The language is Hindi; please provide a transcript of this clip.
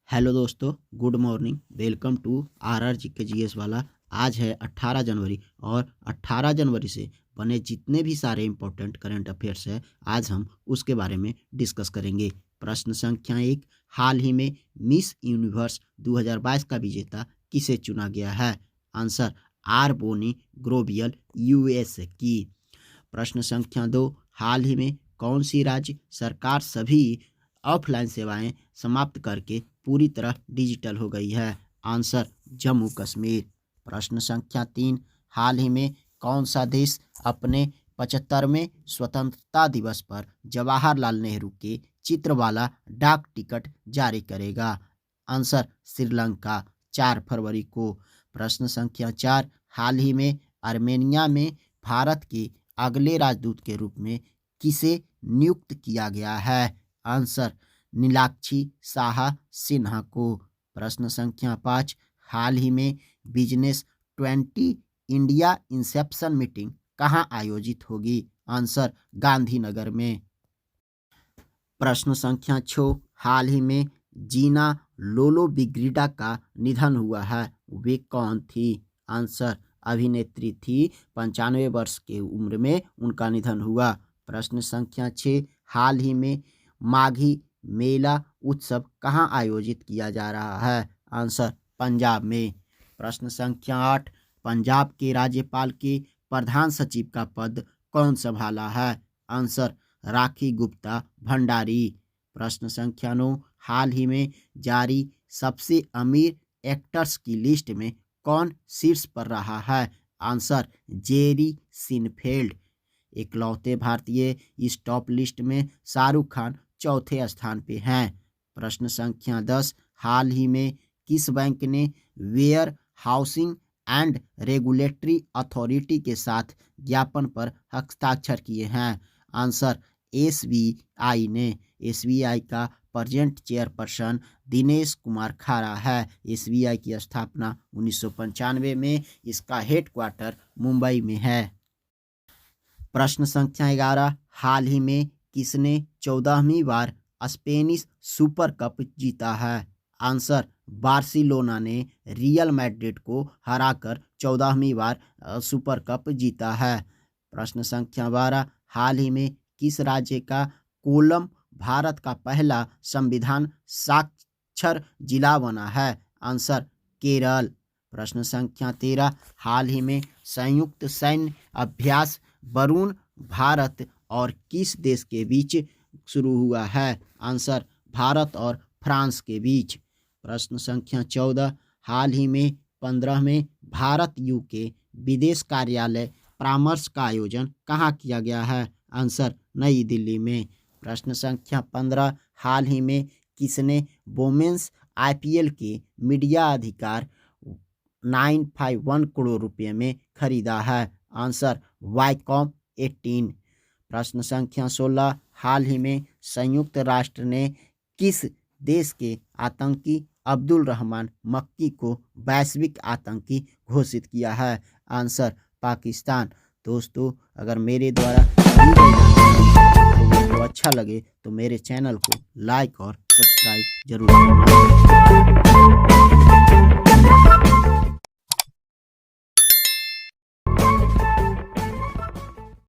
हेलो दोस्तों, good morning. Welcome to R G के जीएस वाला। आज है 18 जनवरी और 18 जनवरी से बने जितने भी सारे इंपॉर्टेंट करंट अफेयर्स है आज हम उसके बारे में डिस्कस करेंगे। प्रश्न संख्या 1, हाल ही में मिस यूनिवर्स 2022 का विजेता किसे चुना गया है? आंसर आर बोनी ग्रोबियल यूएस की। प्रश्न संख्या 2, हाल ही में कौन सी राज्य सरकार सभी ऑफलाइन सेवाएं समाप्त करके पूरी तरह डिजिटल हो गई है? आंसर जम्मू कश्मीर। प्रश्न संख्या 3, हाल ही में कौन सा देश अपने 75वें स्वतंत्रता दिवस पर जवाहरलाल नेहरू के चित्र वाला डाक टिकट जारी करेगा? आंसर श्रीलंका, 4 फरवरी को। प्रश्न संख्या 4, हाल ही में आर्मेनिया में भारत के अगले राजदूत के रूप में किसे नियुक्त किया गया है? आंसर नीलाक्षी शाह सिन्हा को। प्रश्न संख्या 5, हाल ही में बिजनेस 20 इंडिया इंसेप्शन मीटिंग कहाँ आयोजित होगी? आंसर गांधीनगर में। प्रश्न संख्या 6, हाल ही में जीना लोलो बिग्रिडा का निधन हुआ है, वे कौन थी? आंसर अभिनेत्री थी, 95 वर्ष की उम्र में उनका निधन हुआ। प्रश्न संख्या 6, हाल ही में माघी मेला उत्सव कहाँ आयोजित किया जा रहा है? आंसर पंजाब में। प्रश्न संख्या 8, पंजाब के राज्यपाल के प्रधान सचिव का पद कौन संभाला है? आंसर राखी गुप्ता भंडारी। प्रश्न संख्या 9, हाल ही में जारी सबसे अमीर एक्टर्स की लिस्ट में कौन शीर्ष पर रहा है? Answer Jerry Seinfeld. इकलौते भारतीय इस टॉप लिस्ट में शाहरुख खान चौथे स्थान पे हैं। प्रश्न संख्या 10, हाल ही में किस बैंक ने warehousing and regulatory authority के साथ ज्ञापन पर हस्ताक्षर किए हैं? आंसर एसबीआई ने। एसबीआई का प्रेजेंट चेयरपर्सन दिनेश कुमार खारा है। एसबीआई की स्थापना 1995 में, इसका हेडक्वार्टर मुंबई में है। प्रश्न संख्या 11, हाल ही में किसने 14वीं बार स्पेनिश सुपर कप जीता है? आंसर बार्सिलोना ने रियल मैड्रिड को हराकर 14वीं बार सुपर कप जीता है। प्रश्न संख्या 12, हाल ही में किस राज्य का कोल्लम भारत का पहला संविधान साक्षर जिला बना है? आंसर केरल। प्रश्न संख्या 13, हाल ही में संयुक्त सैन्य अभ्यास वरुण भारत और किस देश के बीच शुरू हुआ है? आंसर भारत और फ्रांस के बीच। प्रश्न संख्या 14, हाल ही में 15वें भारत यूके विदेश कार्यालय परामर्श का आयोजन कहाँ किया गया है? आंसर नई दिल्ली में। प्रश्न संख्या 15, हाल ही में किसने वोमेन्स आईपीएल के मीडिया अधिकार 951 करोड़ रुपए में खरीदा है? Answer Viacom 18। प्रश्न संख्या 16, हाल ही में संयुक्त राष्ट्र ने किस देश के आतंकी अब्दुल रहमान मक्की को वैश्विक आतंकी घोषित किया है? आंसर पाकिस्तान। दोस्तों, अगर मेरे द्वारा दी गई जानकारी आपको अच्छा लगे तो मेरे चैनल को लाइक और सब्सक्राइब जरूर करना।